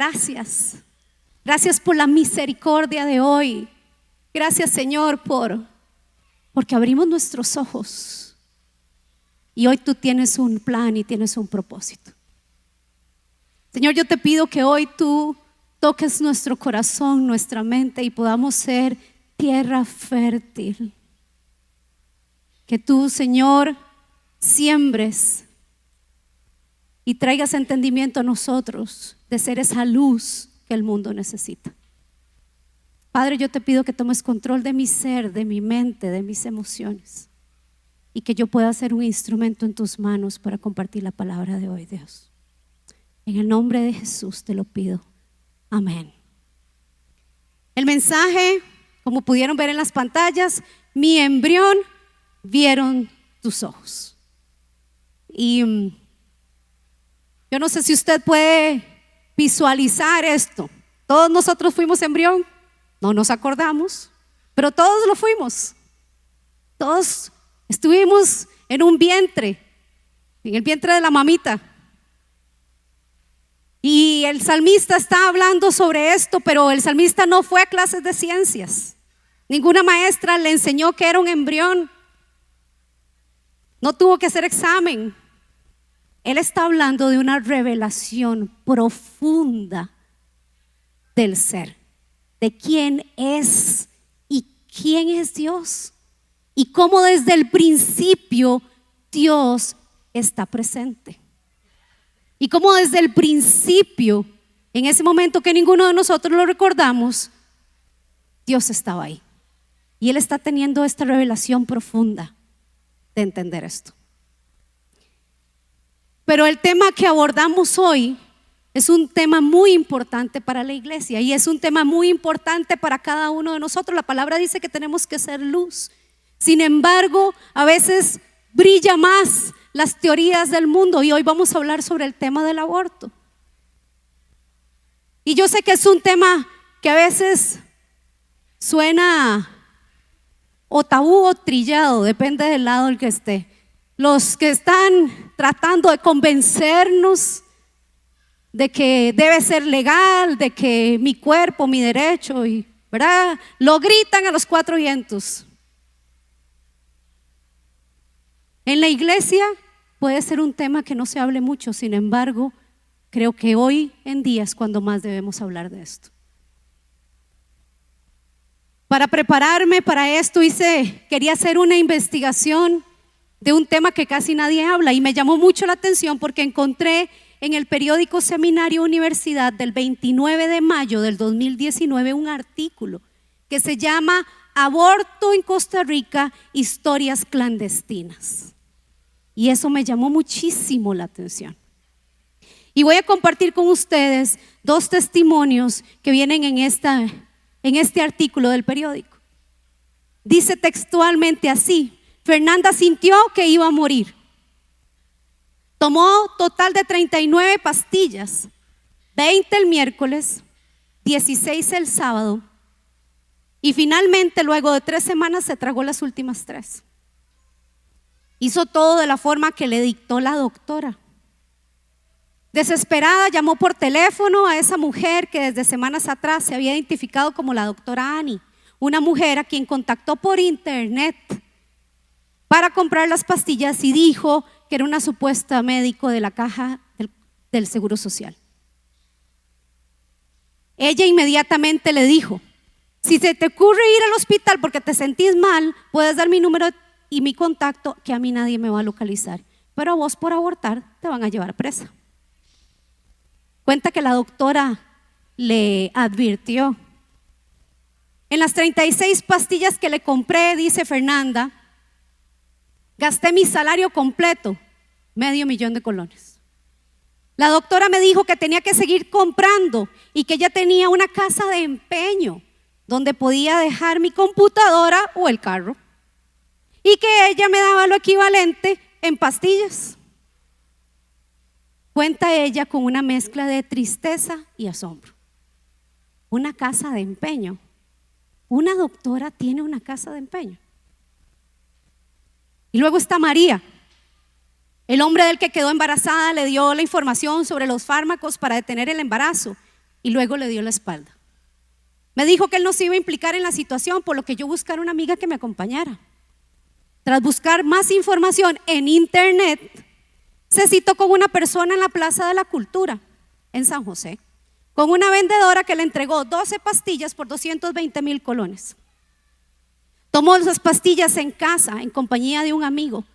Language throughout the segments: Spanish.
gracias. Gracias por la misericordia de hoy. Gracias, Señor, porque abrimos nuestros ojos. Y hoy tú tienes un plan y tienes un propósito. Señor, yo te pido que hoy tú toques nuestro corazón, nuestra mente y podamos ser tierra fértil. Que tú, Señor, siembres y traigas entendimiento a nosotros de ser esa luz que el mundo necesita. Padre, yo te pido que tomes control de mi ser, de mi mente, de mis emociones y que yo pueda ser un instrumento en tus manos para compartir la palabra de hoy, Dios. En el nombre de Jesús te lo pido. Amén. El mensaje, como pudieron ver en las pantallas, mi embrión vieron tus ojos. Y yo no sé si usted puede visualizar esto. Todos nosotros fuimos embrión, no nos acordamos, pero todos lo fuimos. Todos estuvimos en un vientre, en el vientre de la mamita. Y el salmista está hablando sobre esto, pero el salmista no fue a clases de ciencias. Ninguna maestra le enseñó que era un embrión. No tuvo que hacer examen. Él está hablando de una revelación profunda del ser, de quién es y quién es Dios, y cómo desde el principio Dios está presente. Y cómo desde el principio, en ese momento que ninguno de nosotros lo recordamos, Dios estaba ahí. Y Él está teniendo esta revelación profunda de entender esto. Pero el tema que abordamos hoy es un tema muy importante para la iglesia y es un tema muy importante para cada uno de nosotros. La palabra dice que tenemos que ser luz. Sin embargo, a veces brilla más las teorías del mundo y hoy vamos a hablar sobre el tema del aborto. Y yo sé que es un tema que a veces suena o tabú o trillado, depende del lado del que esté. Los que están tratando de convencernos de que debe ser legal, de que mi cuerpo, mi derecho, y, ¿verdad? Lo gritan a los cuatro vientos. En la iglesia puede ser un tema que no se hable mucho, sin embargo, creo que hoy en día es cuando más debemos hablar de esto. Para prepararme para esto quería hacer una investigación de un tema que casi nadie habla y me llamó mucho la atención porque encontré en el periódico Seminario Universidad del 29 de mayo del 2019 un artículo que se llama Aborto en Costa Rica, historias clandestinas. Y eso me llamó muchísimo la atención. Y voy a compartir con ustedes dos testimonios que vienen en este artículo del periódico. Dice textualmente así: Fernanda sintió que iba a morir. Tomó total de 39 pastillas, 20 el miércoles, 16 el sábado y finalmente luego de 3 semanas se tragó las últimas 3. Hizo todo de la forma que le dictó la doctora. Desesperada llamó por teléfono a esa mujer que desde semanas atrás se había identificado como la doctora Annie, una mujer a quien contactó por internet para comprar las pastillas y dijo que era una supuesta médico de la caja del Seguro Social. Ella inmediatamente le dijo: si se te ocurre ir al hospital porque te sentís mal, puedes dar mi número y mi contacto, que a mí nadie me va a localizar, pero a vos por abortar te van a llevar presa. Cuenta que la doctora le advirtió: en las 36 pastillas que le compré, dice Fernanda, gasté mi salario completo, $500,000 de colones. La doctora me dijo que tenía que seguir comprando y que ella tenía una casa de empeño donde podía dejar mi computadora o el carro y que ella me daba lo equivalente en pastillas. Cuenta ella con una mezcla de tristeza y asombro. Una casa de empeño. Una doctora tiene una casa de empeño. Y luego está María. El hombre del que quedó embarazada le dio la información sobre los fármacos para detener el embarazo y luego le dio la espalda. Me dijo que él no se iba a implicar en la situación, por lo que yo buscara una amiga que me acompañara. Tras buscar más información en internet, se citó con una persona en la Plaza de la Cultura, en San José, con una vendedora que le entregó 12 pastillas por 220,000 colones. Tomó esas pastillas en casa, en compañía de un amigo.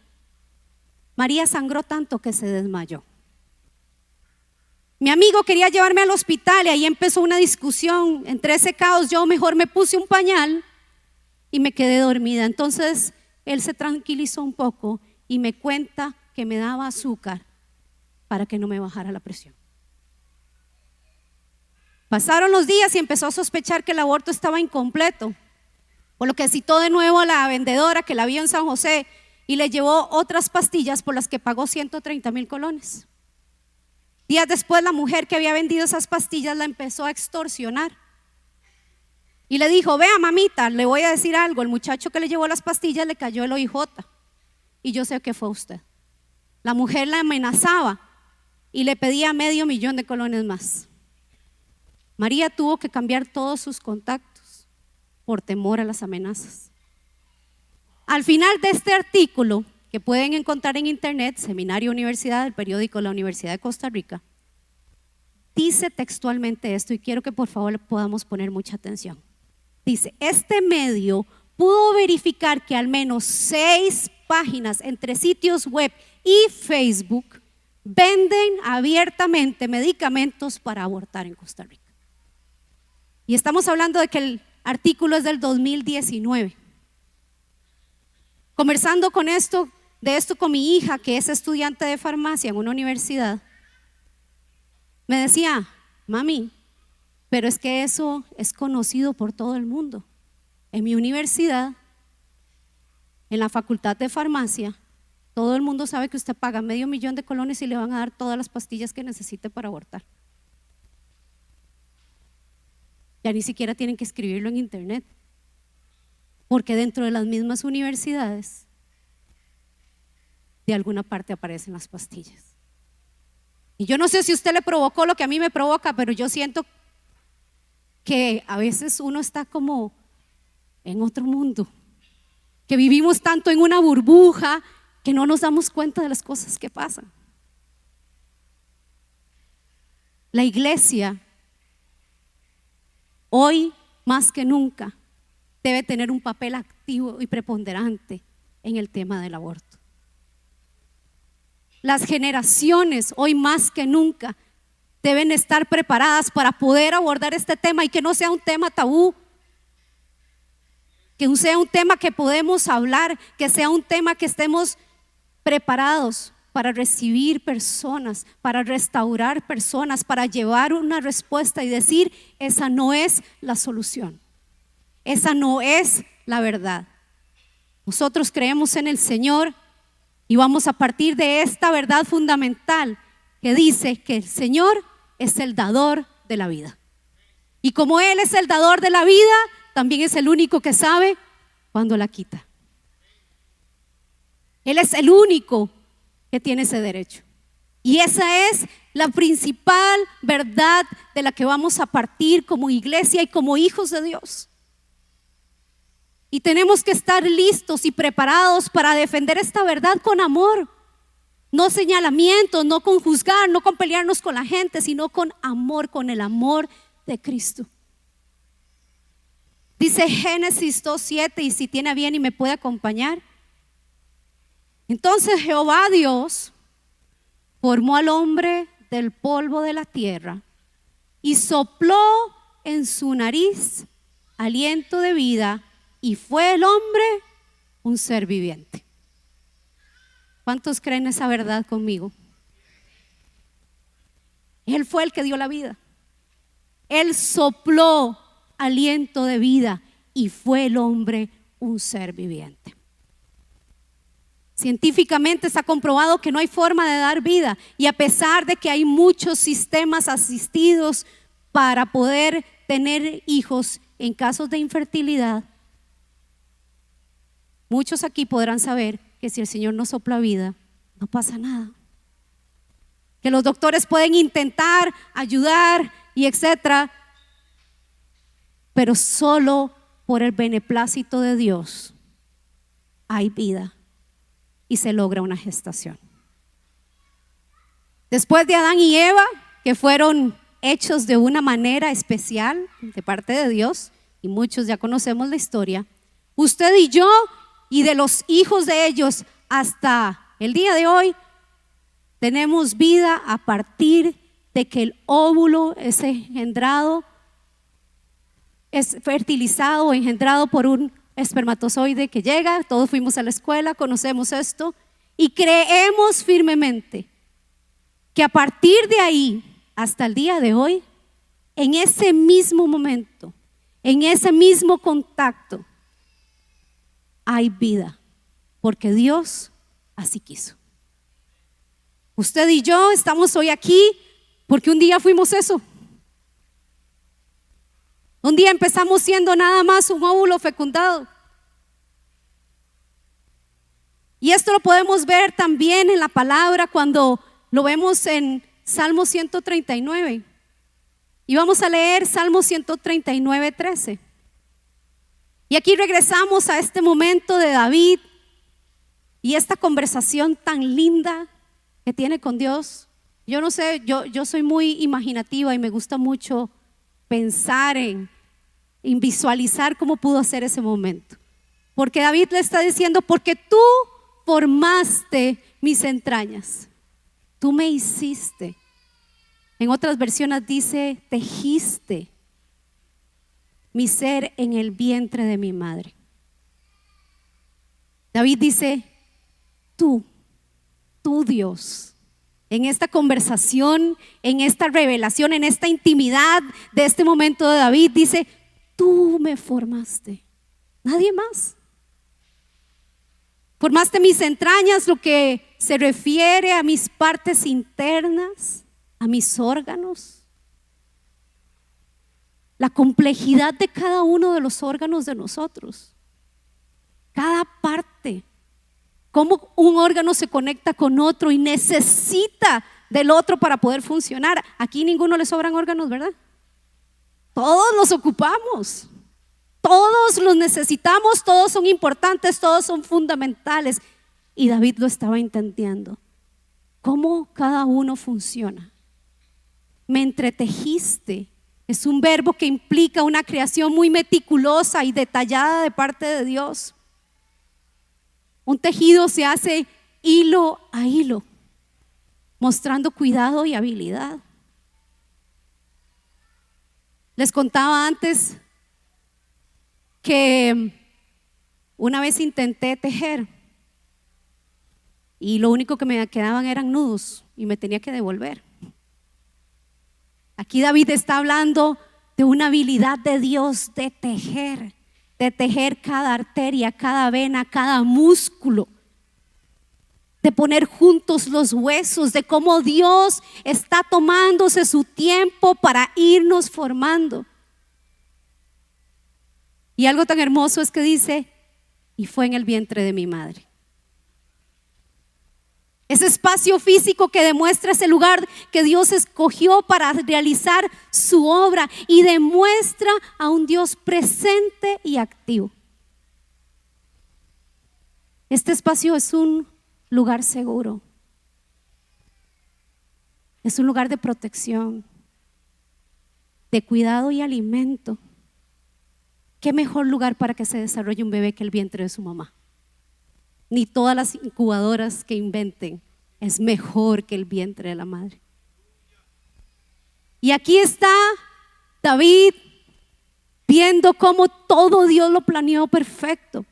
María sangró tanto que se desmayó. Mi amigo quería llevarme al hospital y ahí empezó una discusión. Entre ese caos yo mejor me puse un pañal y me quedé dormida. Entonces él se tranquilizó un poco y me cuenta que me daba azúcar para que no me bajara la presión. Pasaron los días y empezó a sospechar que el aborto estaba incompleto, por lo que citó de nuevo a la vendedora que la vio en San José y le llevó otras pastillas por las que pagó 130,000 colones. Días después, la mujer que había vendido esas pastillas la empezó a extorsionar y le dijo: vea mamita, le voy a decir algo, el muchacho que le llevó las pastillas le cayó el OIJ y yo sé que fue usted. La mujer la amenazaba y le pedía $500,000 de colones más. María tuvo que cambiar todos sus contactos por temor a las amenazas. Al final de este artículo, que pueden encontrar en internet, Seminario Universidad, del periódico La Universidad de Costa Rica, dice textualmente esto y quiero que por favor le podamos poner mucha atención. Dice: este medio pudo verificar que al menos 6 páginas entre sitios web y Facebook venden abiertamente medicamentos para abortar en Costa Rica. Y estamos hablando de que el artículo es del 2019. Conversando de esto con mi hija, que es estudiante de farmacia en una universidad, me decía: mami, pero es que eso es conocido por todo el mundo. En mi universidad, en la facultad de farmacia, todo el mundo sabe que usted paga $500,000 de colones y le van a dar todas las pastillas que necesite para abortar. Ya ni siquiera tienen que escribirlo en internet, porque dentro de las mismas universidades de alguna parte aparecen las pastillas. Y yo no sé si a usted le provocó lo que a mí me provoca, pero yo siento que a veces uno está como en otro mundo, que vivimos tanto en una burbuja que no nos damos cuenta de las cosas que pasan. La iglesia hoy más que nunca debe tener un papel activo y preponderante en el tema del aborto. Las generaciones hoy más que nunca deben estar preparadas para poder abordar este tema y que no sea un tema tabú, que sea un tema que podemos hablar, que sea un tema que estemos preparados para recibir personas, para restaurar personas, para llevar una respuesta y decir: esa no es la solución, esa no es la verdad. Nosotros creemos en el Señor y vamos a partir de esta verdad fundamental que dice que el Señor es el dador de la vida. Y como Él es el dador de la vida, también es el único que sabe cuándo la quita. Él es el único que tiene ese derecho. Y esa es la principal verdad de la que vamos a partir como iglesia y como hijos de Dios. Y tenemos que estar listos y preparados para defender esta verdad con amor. No señalamientos, no con juzgar, no con pelearnos con la gente, sino con amor, con el amor de Cristo. Dice Génesis 2:7, y si tiene bien y me puede acompañar. Entonces Jehová Dios formó al hombre del polvo de la tierra y sopló en su nariz aliento de vida, y fue el hombre un ser viviente. ¿Cuántos creen esa verdad conmigo? Él fue el que dio la vida. Él sopló aliento de vida y fue el hombre un ser viviente. Científicamente está comprobado que no hay forma de dar vida, y a pesar de que hay muchos sistemas asistidos para poder tener hijos en casos de infertilidad, muchos aquí podrán saber que si el Señor no sopla vida, no pasa nada. Que los doctores pueden intentar ayudar y etcétera, pero solo por el beneplácito de Dios hay vida y se logra una gestación. Después de Adán y Eva, que fueron hechos de una manera especial de parte de Dios, y muchos ya conocemos la historia, usted y yo y de los hijos de ellos hasta el día de hoy tenemos vida a partir de que el óvulo es engendrado, es fertilizado o engendrado por un espermatozoide que llega. Todos fuimos a la escuela, conocemos esto y creemos firmemente que a partir de ahí hasta el día de hoy, en ese mismo momento, en ese mismo contacto, hay vida, porque Dios así quiso. Usted y yo estamos hoy aquí porque un día fuimos eso. Un día empezamos siendo nada más un óvulo fecundado. Y esto lo podemos ver también en la palabra cuando lo vemos en Salmo 139. Y vamos a leer Salmo 139, 13. Y aquí regresamos a este momento de David y esta conversación tan linda que tiene con Dios. Yo no sé, yo soy muy imaginativa y me gusta mucho pensar en visualizar cómo pudo ser ese momento. Porque David le está diciendo: porque tú formaste mis entrañas, tú me hiciste. En otras versiones dice: tejiste mi ser en el vientre de mi madre. David dice: tú Dios, en esta conversación, en esta revelación, en esta intimidad de este momento de David, dice: tú me formaste, nadie más. Formaste mis entrañas, lo que se refiere a mis partes internas, a mis órganos, la complejidad de cada uno de los órganos de nosotros, cada parte, cómo un órgano se conecta con otro y necesita del otro para poder funcionar. Aquí ninguno le sobran órganos, ¿verdad? Todos los ocupamos, todos los necesitamos, todos son importantes, todos son fundamentales. Y David lo estaba entendiendo, cómo cada uno funciona. Me entretejiste, es un verbo que implica una creación muy meticulosa y detallada de parte de Dios. Un tejido se hace hilo a hilo, mostrando cuidado y habilidad. Les contaba antes que una vez intenté tejer y lo único que me quedaban eran nudos y me tenía que devolver. Aquí David está hablando de una habilidad de Dios de tejer cada arteria, cada vena, cada músculo, de poner juntos los huesos, de cómo Dios está tomándose su tiempo para irnos formando. Y algo tan hermoso es que dice: y fue en el vientre de mi madre. Ese espacio físico que demuestra ese lugar que Dios escogió para realizar su obra y demuestra a un Dios presente y activo. Este espacio es un lugar seguro, es un lugar de protección, de cuidado y alimento. ¿Qué mejor lugar para que se desarrolle un bebé que el vientre de su mamá? Ni todas las incubadoras que inventen es mejor que el vientre de la madre. Y aquí está David viendo cómo todo Dios lo planeó perfecto.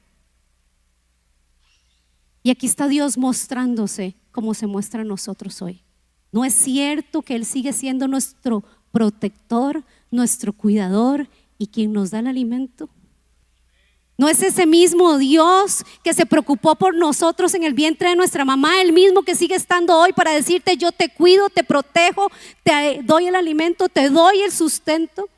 Y aquí está Dios mostrándose como se muestra a nosotros hoy. ¿No es cierto que Él sigue siendo nuestro protector, nuestro cuidador y quien nos da el alimento? ¿No es ese mismo Dios que se preocupó por nosotros en el vientre de nuestra mamá, el mismo que sigue estando hoy para decirte: yo te cuido, te protejo, te doy el alimento, te doy el sustento?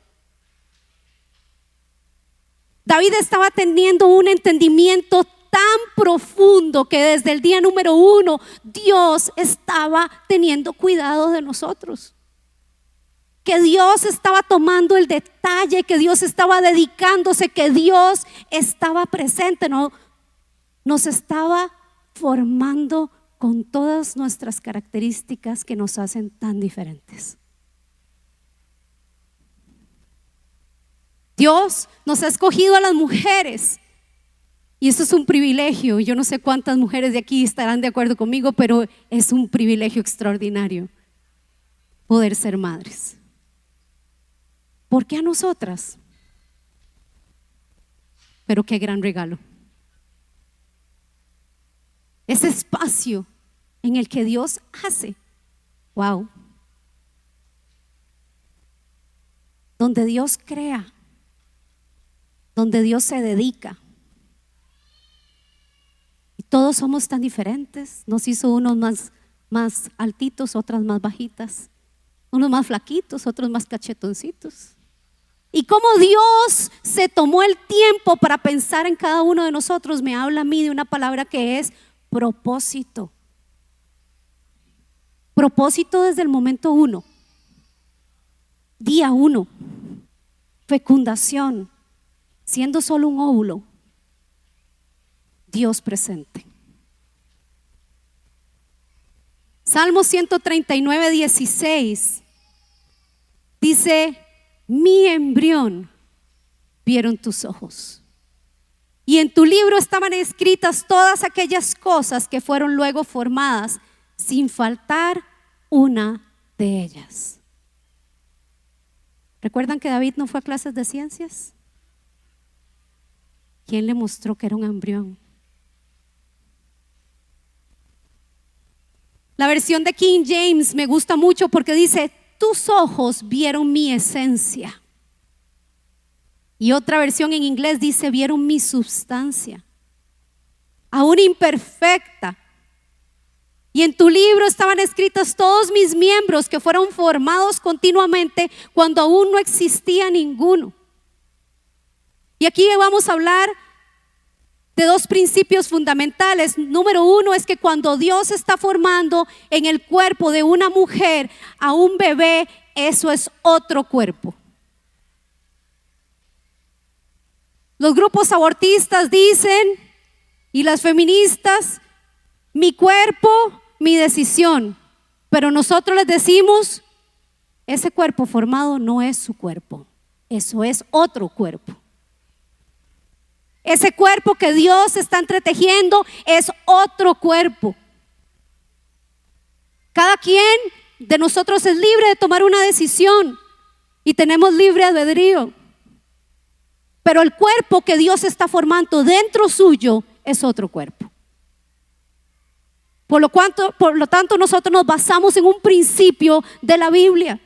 David estaba teniendo un entendimiento tan profundo que desde el día número 1 Dios estaba teniendo cuidado de nosotros, que Dios estaba tomando el detalle, que Dios estaba dedicándose, que Dios estaba presente, ¿no? Nos estaba formando con todas nuestras características que nos hacen tan diferentes. Dios nos ha escogido a las mujeres y eso es un privilegio. Yo no sé cuántas mujeres de aquí estarán de acuerdo conmigo, pero es un privilegio extraordinario poder ser madres. ¿Por qué a nosotras? Pero qué gran regalo. Ese espacio en el que Dios hace, wow, donde Dios crea, donde Dios se dedica. Y todos somos tan diferentes. Nos hizo unos más altitos, otras más bajitas, unos más flaquitos, otros más cachetoncitos. Y cómo Dios se tomó el tiempo para pensar en cada uno de nosotros, me habla a mí de una palabra que es propósito. Propósito desde el momento 1, día 1, fecundación, siendo solo un óvulo, Dios presente. Salmo 139, 16 dice: mi embrión vieron tus ojos, y en tu libro estaban escritas todas aquellas cosas que fueron luego formadas, sin faltar una de ellas. ¿Recuerdan que David no fue a clases de ciencias? ¿Quién le mostró que era un embrión? La versión de King James me gusta mucho porque dice: tus ojos vieron mi esencia. Y otra versión en inglés dice: vieron mi substancia, aún imperfecta. Y en tu libro estaban escritos todos mis miembros, que fueron formados continuamente cuando aún no existía ninguno. Y aquí vamos a hablar de dos principios fundamentales. Número 1 es que cuando Dios está formando en el cuerpo de una mujer a un bebé, eso es otro cuerpo. Los grupos abortistas dicen, y las feministas: mi cuerpo, mi decisión. Pero nosotros les decimos: ese cuerpo formado no es su cuerpo, eso es otro cuerpo. Ese cuerpo que Dios está entretejiendo es otro cuerpo. Cada quien de nosotros es libre de tomar una decisión y tenemos libre albedrío. Pero el cuerpo que Dios está formando dentro suyo es otro cuerpo. Por lo tanto, nosotros nos basamos en un principio de la Biblia.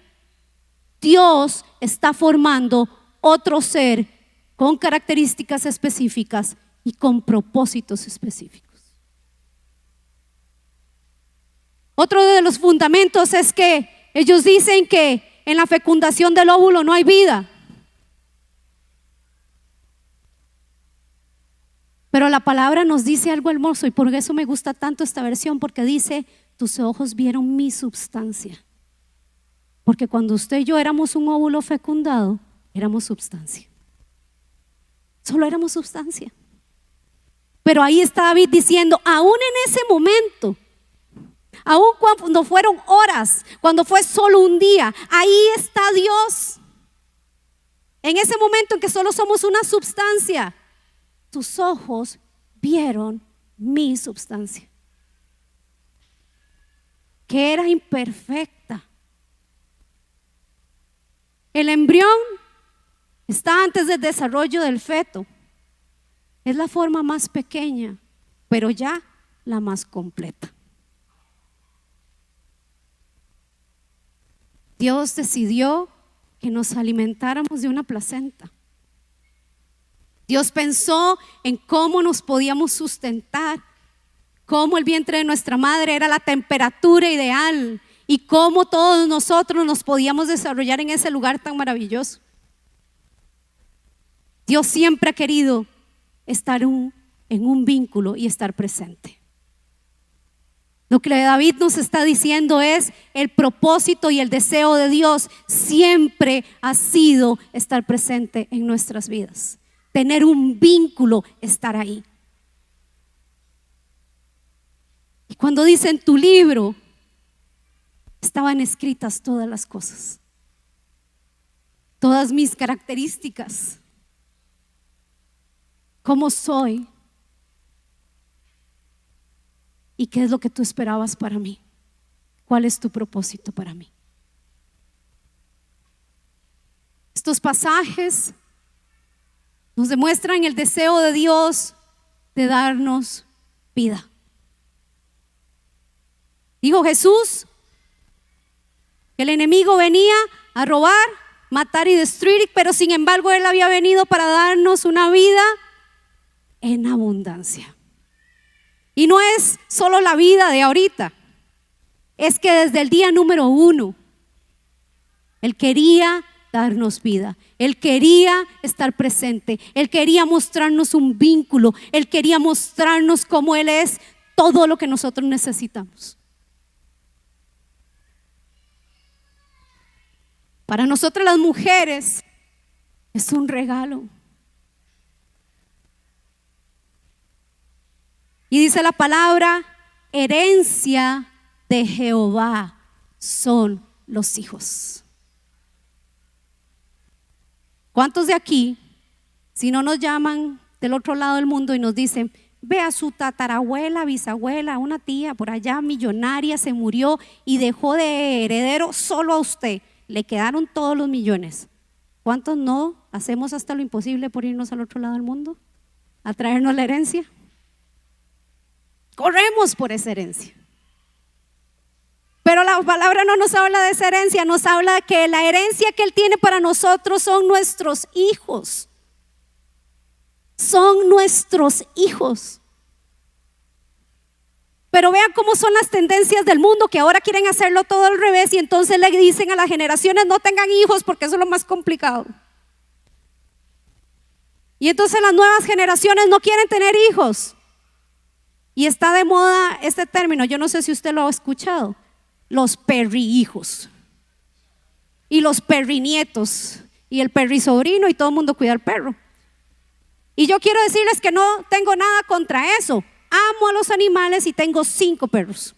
Dios está formando otro ser con características específicas y con propósitos específicos. Otro de los fundamentos es que ellos dicen que en la fecundación del óvulo no hay vida. Pero la palabra nos dice algo hermoso, y por eso me gusta tanto esta versión, porque dice: tus ojos vieron mi substancia. Porque cuando usted y yo éramos un óvulo fecundado, éramos substancia. Solo éramos substancia. Pero ahí está David diciendo: aún en ese momento, aún cuando fueron horas, cuando fue solo un día, ahí está Dios. En ese momento en que solo somos una substancia, tus ojos vieron mi substancia, que era imperfecta. El embrión está antes del desarrollo del feto. Es la forma más pequeña, pero ya la más completa. Dios decidió que nos alimentáramos de una placenta. Dios pensó en cómo nos podíamos sustentar, cómo el vientre de nuestra madre era la temperatura ideal y cómo todos nosotros nos podíamos desarrollar en ese lugar tan maravilloso. Dios siempre ha querido estar en un vínculo y estar presente. Lo que David nos está diciendo es: el propósito y el deseo de Dios siempre ha sido estar presente en nuestras vidas, tener un vínculo, estar ahí. Y cuando dice en tu libro estaban escritas todas las cosas, todas mis características, cómo soy y qué es lo que tú esperabas para mí, cuál es tu propósito para mí. Estos pasajes nos demuestran el deseo de Dios de darnos vida. Dijo Jesús que el enemigo venía a robar, matar y destruir, pero sin embargo Él había venido para darnos una vida en abundancia. Y no es solo la vida de ahorita, es que desde el día número 1 Él quería darnos vida, Él quería estar presente, Él quería mostrarnos un vínculo, Él quería mostrarnos cómo Él es todo lo que nosotros necesitamos. Para nosotras las mujeres es un regalo. Y dice la palabra: herencia de Jehová son los hijos. ¿Cuántos de aquí, si no nos llaman del otro lado del mundo y nos dicen: ve a su tatarabuela, bisabuela, una tía por allá millonaria, se murió y dejó de heredero solo a usted, le quedaron todos los millones? ¿Cuántos no hacemos hasta lo imposible por irnos al otro lado del mundo a traernos la herencia? Corremos por esa herencia. Pero la palabra no nos habla de esa herencia, nos habla de que la herencia que Él tiene para nosotros son nuestros hijos. Son nuestros hijos. Pero vean cómo son las tendencias del mundo, que ahora quieren hacerlo todo al revés, y entonces le dicen a las generaciones: no tengan hijos porque eso es lo más complicado. Y entonces las nuevas generaciones no quieren tener hijos. Y está de moda este término, yo no sé si usted lo ha escuchado: los perrihijos y los perrinietos y el perrisobrino, y todo el mundo cuida al perro. Y yo quiero decirles que no tengo nada contra eso. Amo a los animales y tengo 5 perros.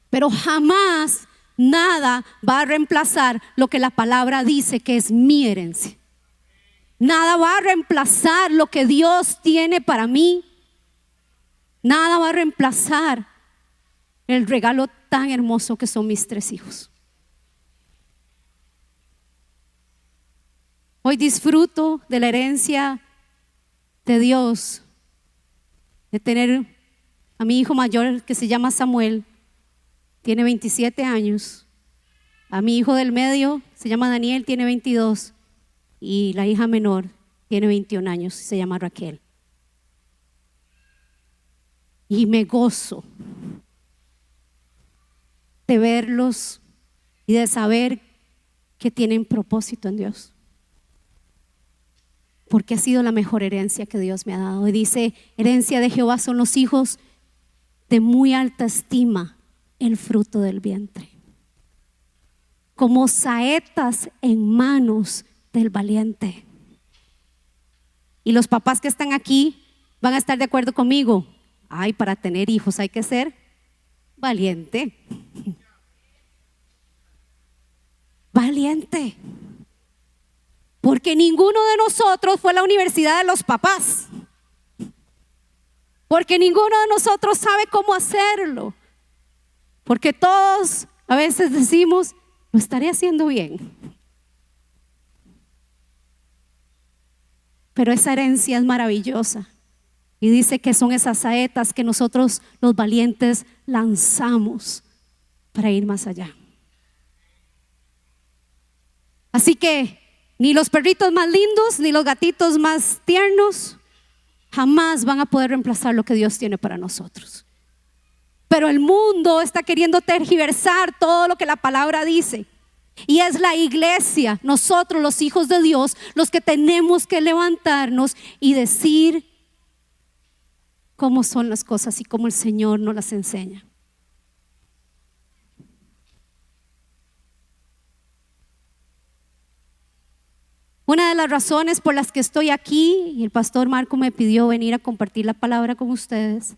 Pero jamás nada va a reemplazar lo que la palabra dice que es mi herencia. Nada va a reemplazar lo que Dios tiene para mí. Nada va a reemplazar el regalo tan hermoso que son mis 3 hijos. Hoy disfruto de la herencia de Dios, de tener a mi hijo mayor, que se llama Samuel, tiene 27 años. A mi hijo del medio, se llama Daniel, tiene 22. Y la hija menor tiene 21 años, se llama Raquel. Y me gozo de verlos y de saber que tienen propósito en Dios, porque ha sido la mejor herencia que Dios me ha dado. Y dice: herencia de Jehová son los hijos de muy alta estima, el fruto del vientre, como saetas en manos del valiente. Y los papás que están aquí van a estar de acuerdo conmigo: ay, para tener hijos hay que ser valiente. Valiente. Porque ninguno de nosotros fue a la universidad de los papás. Porque ninguno de nosotros sabe cómo hacerlo. Porque todos a veces decimos: lo estaré haciendo bien. Pero esa herencia es maravillosa. Y dice que son esas saetas que nosotros los valientes lanzamos para ir más allá. Así que ni los perritos más lindos, ni los gatitos más tiernos jamás van a poder reemplazar lo que Dios tiene para nosotros. Pero el mundo está queriendo tergiversar todo lo que la palabra dice. Y es la iglesia, nosotros los hijos de Dios, los que tenemos que levantarnos y decir: cómo son las cosas y cómo el Señor nos las enseña. Una de las razones por las que estoy aquí, y el pastor Marco me pidió venir a compartir la palabra con ustedes,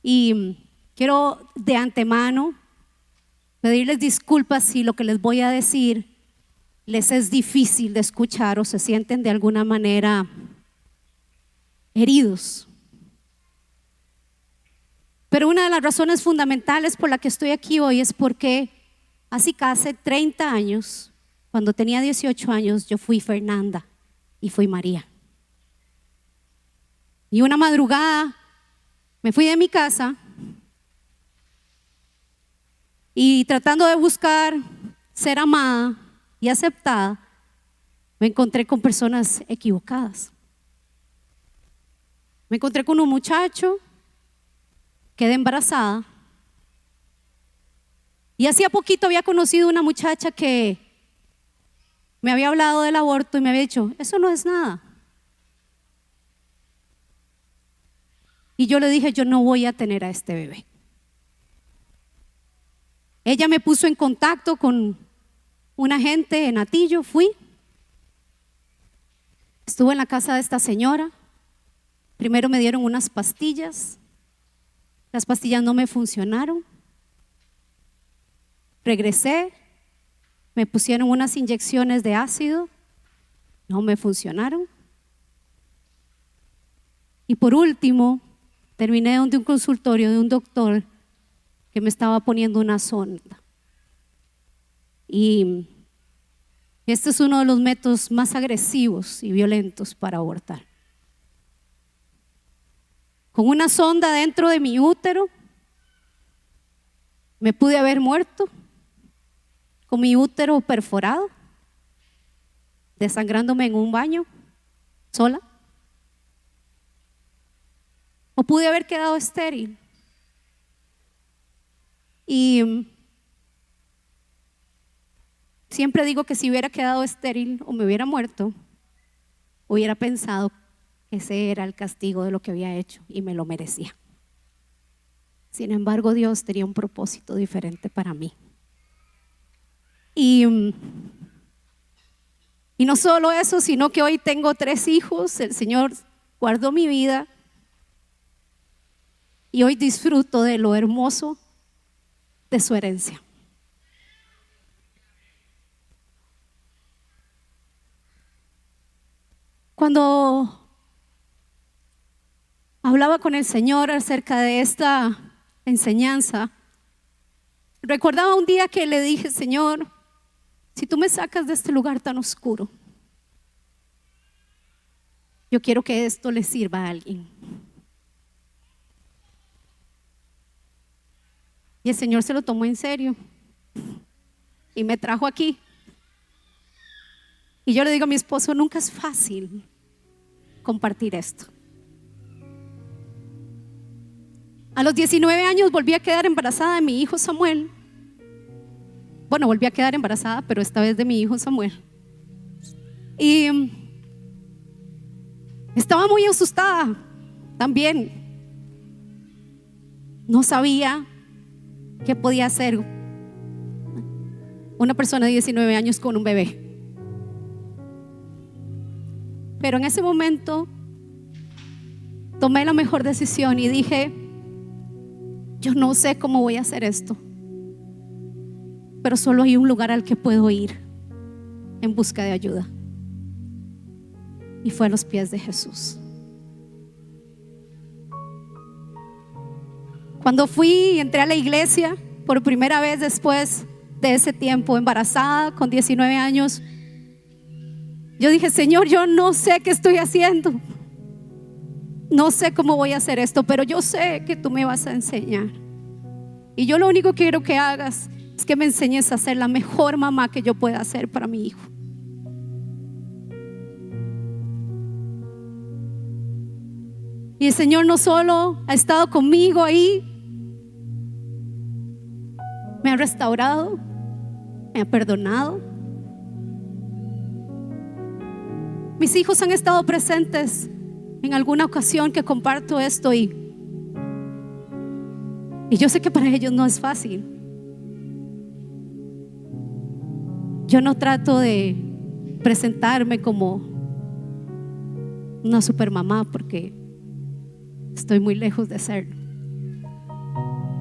y quiero de antemano pedirles disculpas si lo que les voy a decir les es difícil de escuchar o se sienten de alguna manera heridos. Pero una de las razones fundamentales por la que estoy aquí hoy es porque hace casi 30 años, cuando tenía 18 años, yo fui Fernanda y fui María. Y una madrugada me fui de mi casa y tratando de buscar ser amada y aceptada, me encontré con personas equivocadas. Me encontré con un muchacho, quedé embarazada y hacía poquito había conocido una muchacha que me había hablado del aborto y me había dicho, eso no es nada. Y yo le dije, yo no voy a tener a este bebé. Ella me puso en contacto con un agente en Atillo, fui. Estuve en la casa de esta señora. Primero me dieron unas pastillas. Las pastillas no me funcionaron. Regresé. Me pusieron unas inyecciones de ácido, no me funcionaron. Y por último, terminé de un consultorio de un doctor que me estaba poniendo una sonda. Y este es uno de los métodos más agresivos y violentos para abortar. Con una sonda dentro de mi útero, me pude haber muerto. Con mi útero perforado, desangrándome en un baño, sola. O pude haber quedado estéril. Y siempre digo que si hubiera quedado estéril o me hubiera muerto, hubiera pensado que ese era el castigo de lo que había hecho y me lo merecía. Sin embargo, Dios tenía un propósito diferente para mí. Y no solo eso, sino que hoy tengo 3 hijos. El Señor guardó mi vida y hoy disfruto de lo hermoso de su herencia. Cuando hablaba con el Señor acerca de esta enseñanza, recordaba un día que le dije, Señor, si tú me sacas de este lugar tan oscuro, yo quiero que esto le sirva a alguien. Y el Señor se lo tomó en serio y me trajo aquí. Y yo le digo a mi esposo, nunca es fácil compartir esto. A los 19 años volví a quedar embarazada de mi hijo Samuel. Bueno, volví a quedar embarazada, pero esta vez de mi hijo Samuel. Y estaba muy asustada también. No sabía qué podía hacer una persona de 19 años con un bebé. Pero en ese momento tomé la mejor decisión y dije, yo no sé cómo voy a hacer esto, pero solo hay un lugar al que puedo ir en busca de ayuda, y fue a los pies de Jesús. Cuando fui y entré a la iglesia por primera vez después de ese tiempo, embarazada con 19 años, yo dije, Señor, yo no sé qué estoy haciendo, no sé cómo voy a hacer esto, pero yo sé que tú me vas a enseñar. Y yo lo único que quiero que hagas es que me enseñes a ser la mejor mamá que yo pueda ser para mi hijo. Y el Señor no solo ha estado conmigo ahí, me ha restaurado, me ha perdonado. Mis hijos han estado presentes en alguna ocasión que comparto esto y yo sé que para ellos no es fácil. Yo no trato de presentarme como una supermamá porque estoy muy lejos de serlo.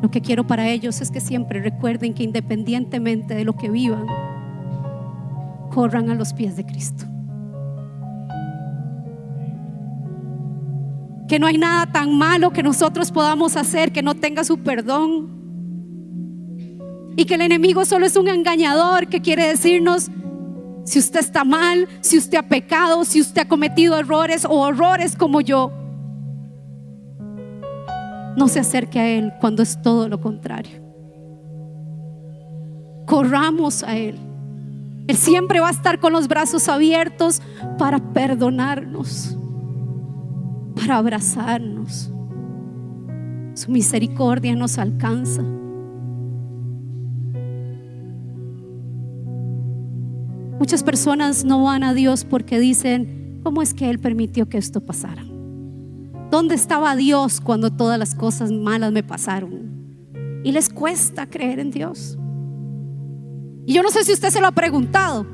Lo que quiero para ellos es que siempre recuerden que independientemente de lo que vivan, corran a los pies de Cristo. Que no hay nada tan malo que nosotros podamos hacer que no tenga su perdón. Y que el enemigo solo es un engañador que quiere decirnos: si usted está mal, si usted ha pecado, si usted ha cometido errores o horrores como yo, no se acerque a Él, cuando es todo lo contrario. Corramos a Él. Él siempre va a estar con los brazos abiertos para perdonarnos, para abrazarnos. Su misericordia nos alcanza. Muchas personas no van a Dios porque dicen: ¿cómo es que Él permitió que esto pasara? ¿Dónde estaba Dios cuando todas las cosas malas me pasaron? Y les cuesta creer en Dios. Y yo no sé si usted se lo ha preguntado: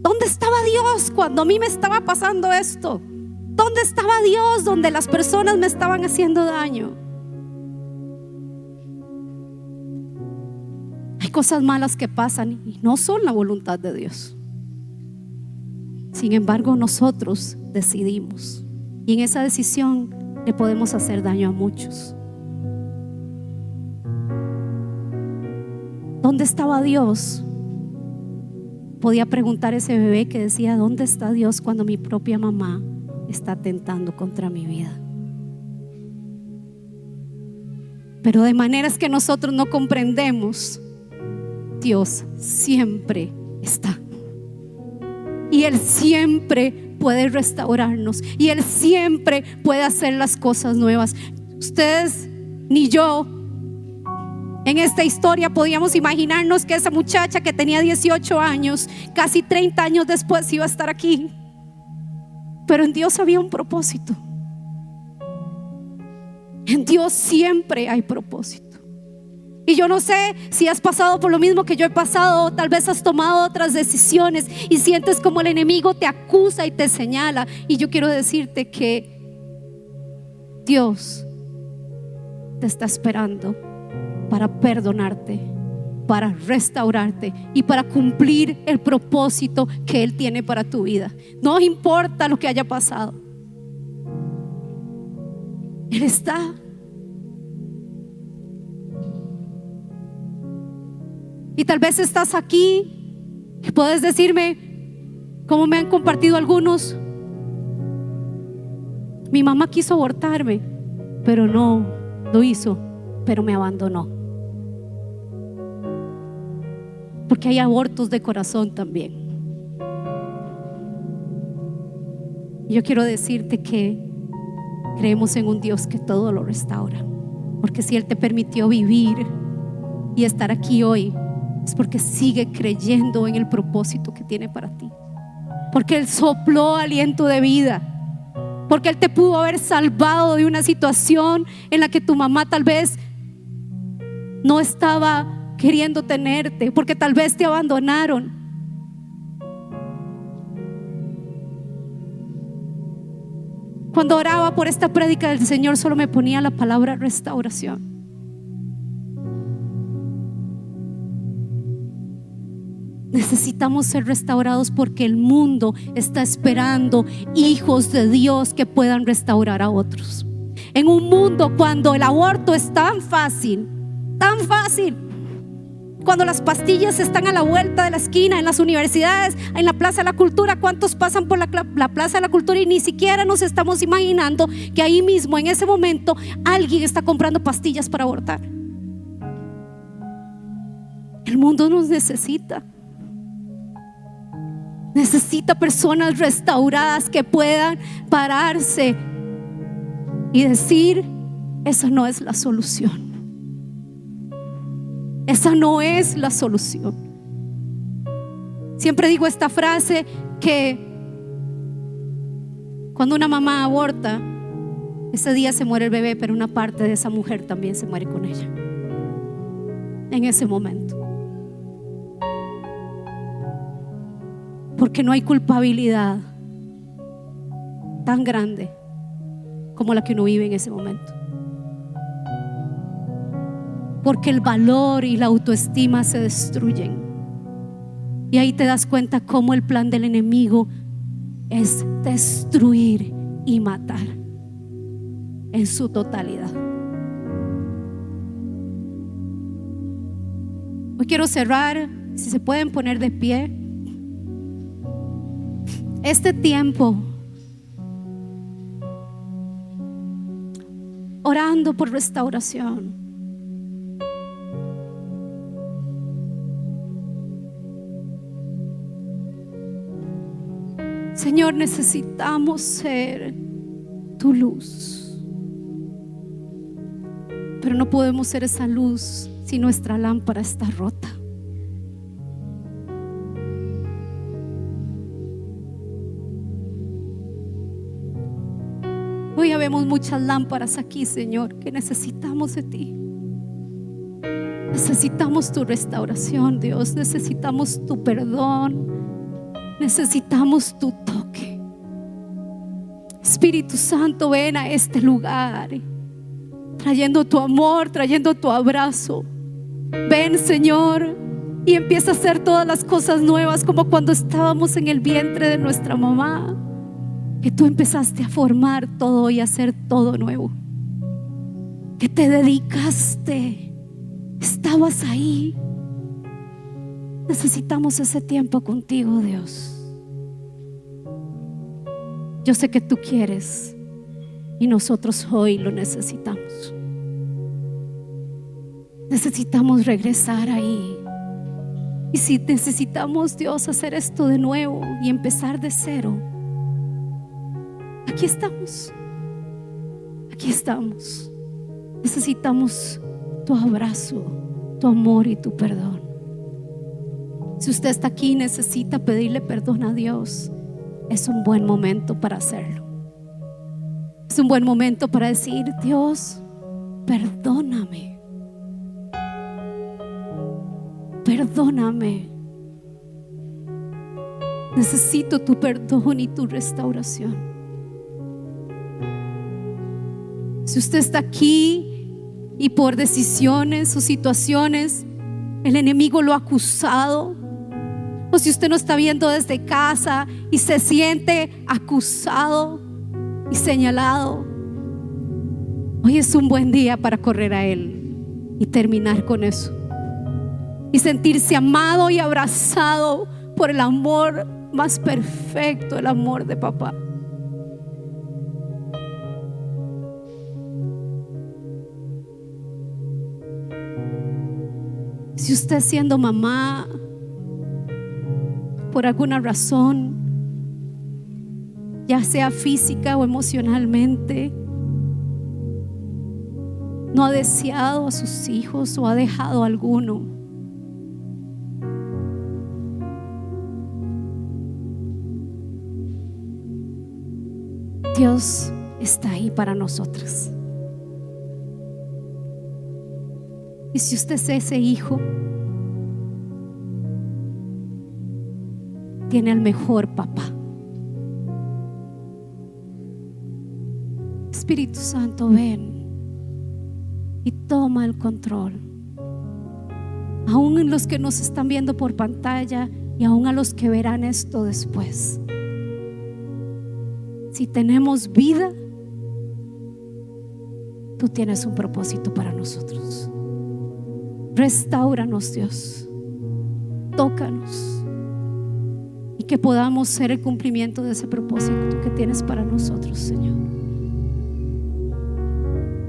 ¿dónde estaba Dios cuando a mí me estaba pasando esto? ¿Dónde estaba Dios donde las personas me estaban haciendo daño? Hay cosas malas que pasan y no son la voluntad de Dios. Sin embargo, nosotros decidimos, y en esa decisión le podemos hacer daño a muchos. ¿Dónde estaba Dios? Podía preguntar ese bebé que decía: ¿dónde está Dios cuando mi propia mamá está atentando contra mi vida? Pero de maneras que nosotros no comprendemos, Dios siempre está. Y Él siempre puede restaurarnos. Y Él siempre puede hacer las cosas nuevas. Ustedes ni yo en esta historia podíamos imaginarnos que esa muchacha que tenía 18 años, casi 30 años después, iba a estar aquí. Pero en Dios había un propósito. En Dios siempre hay propósito. Y yo no sé si has pasado por lo mismo que yo he pasado, o tal vez has tomado otras decisiones y sientes como el enemigo te acusa y te señala. Y yo quiero decirte que Dios te está esperando para perdonarte, para restaurarte y para cumplir el propósito que Él tiene para tu vida. No importa lo que haya pasado, Él está. Y tal vez estás aquí y puedes decirme, como me han compartido algunos: mi mamá quiso abortarme, pero no lo hizo, pero me abandonó. Porque hay abortos de corazón también. Yo quiero decirte que creemos en un Dios que todo lo restaura. Porque si Él te permitió vivir y estar aquí hoy, es porque sigue creyendo en el propósito que tiene para ti. Porque Él sopló aliento de vida. Porque Él te pudo haber salvado de una situación en la que tu mamá tal vez no estaba queriendo tenerte, porque tal vez te abandonaron. Cuando oraba por esta prédica del Señor, solo me ponía la palabra restauración. Necesitamos ser restaurados porque el mundo está esperando hijos de Dios que puedan restaurar a otros. En un mundo cuando el aborto es tan fácil, cuando las pastillas están a la vuelta de la esquina, en las universidades, en la Plaza de la Cultura. ¿Cuántos pasan por la Plaza de la Cultura y ni siquiera nos estamos imaginando que ahí mismo, en ese momento, alguien está comprando pastillas para abortar? El mundo nos necesita. Necesita personas restauradas que puedan pararse y decir: esa no es la solución. Esa no es la solución. Siempre digo esta frase que Cuando una mamá aborta, ese día se muere el bebé, pero una parte de esa mujer también se muere con ella en ese momento, porque no hay culpabilidad tan grande como la que uno vive en ese momento, porque el valor y la autoestima se destruyen. Y ahí te das cuenta cómo el plan del enemigo es destruir y matar en su totalidad. Hoy quiero cerrar, si se pueden poner de pie, este tiempo orando por restauración. Señor, necesitamos ser tu luz, pero no podemos ser esa luz si nuestra lámpara está rota. Hoy vemos muchas lámparas aquí, Señor, que necesitamos de ti. Necesitamos tu restauración, Dios. Necesitamos tu perdón. Necesitamos tu toque. Espíritu Santo, ven a este lugar, trayendo tu amor, trayendo tu abrazo. Ven, Señor, y empieza a hacer todas las cosas nuevas, como cuando estábamos en el vientre de nuestra mamá, que tú empezaste a formar todo y a hacer todo nuevo, que te dedicaste, estabas ahí. Necesitamos ese tiempo contigo, Dios. Yo sé que tú quieres y nosotros hoy lo necesitamos. Necesitamos regresar ahí. Y si necesitamos, Dios, hacer esto de nuevo y empezar de cero, aquí estamos. Aquí estamos. Necesitamos tu abrazo, tu amor y tu perdón. Si usted está aquí y necesita pedirle perdón a Dios, es un buen momento para hacerlo. Es un buen momento para decir: Dios, perdóname. Perdóname. Necesito tu perdón y tu restauración. Si usted está aquí y por decisiones o situaciones el enemigo lo ha acusado, o si usted no está viendo desde casa y se siente acusado y señalado, hoy es un buen día para correr a Él y terminar con eso y sentirse amado y abrazado por el amor más perfecto, el amor de papá. Si usted, siendo mamá, por alguna razón, ya sea física o emocionalmente, no ha deseado a sus hijos o ha dejado a alguno, Dios está ahí para nosotros. Y si usted es ese hijo, tiene al mejor papá. Espíritu Santo, ven y toma el control. Aún en los que nos están viendo por pantalla y aún a los que verán esto después. Si tenemos vida, tú tienes un propósito para nosotros. Restáuranos, Dios. Tócanos. Y que podamos ser el cumplimiento de ese propósito que tienes para nosotros, Señor.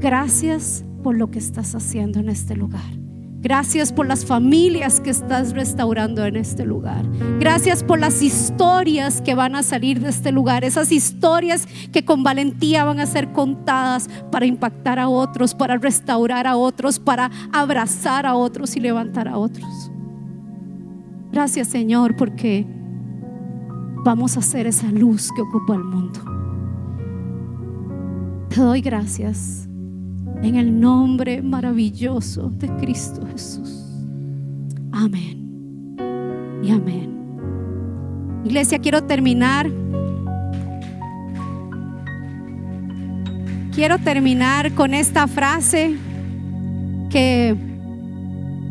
Gracias por lo que estás haciendo en este lugar. Gracias por las familias que estás restaurando en este lugar. Gracias por las historias que van a salir de este lugar. Esas historias que con valentía van a ser contadas para impactar a otros, para restaurar a otros, para abrazar a otros y levantar a otros. Gracias, Señor, porque vamos a ser esa luz que ocupa el mundo. Te doy gracias en el nombre maravilloso de Cristo Jesús. Amén y amén. Iglesia, quiero terminar con esta frase que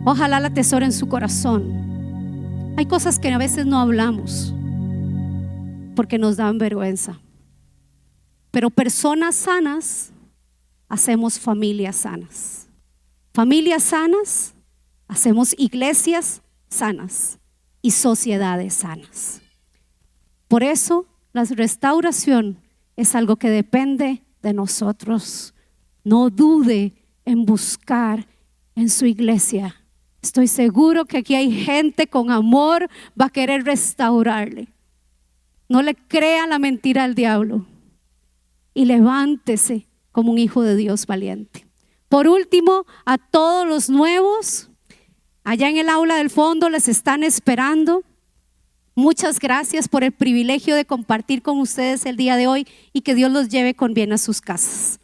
ojalá la atesore en su corazón. Hay cosas que a veces no hablamos porque nos dan vergüenza, pero personas sanas hacemos familias sanas. Familias sanas hacemos iglesias sanas y sociedades sanas. Por eso la restauración es algo que depende de nosotros. No dude en buscar en su iglesia. Estoy seguro que aquí hay gente con amor, va a querer restaurarle. No le crea la mentira al diablo y levántese como un hijo de Dios valiente. Por último, a todos los nuevos, allá en el aula del fondo les están esperando. Muchas gracias por el privilegio de compartir con ustedes el día de hoy y que Dios los lleve con bien a sus casas.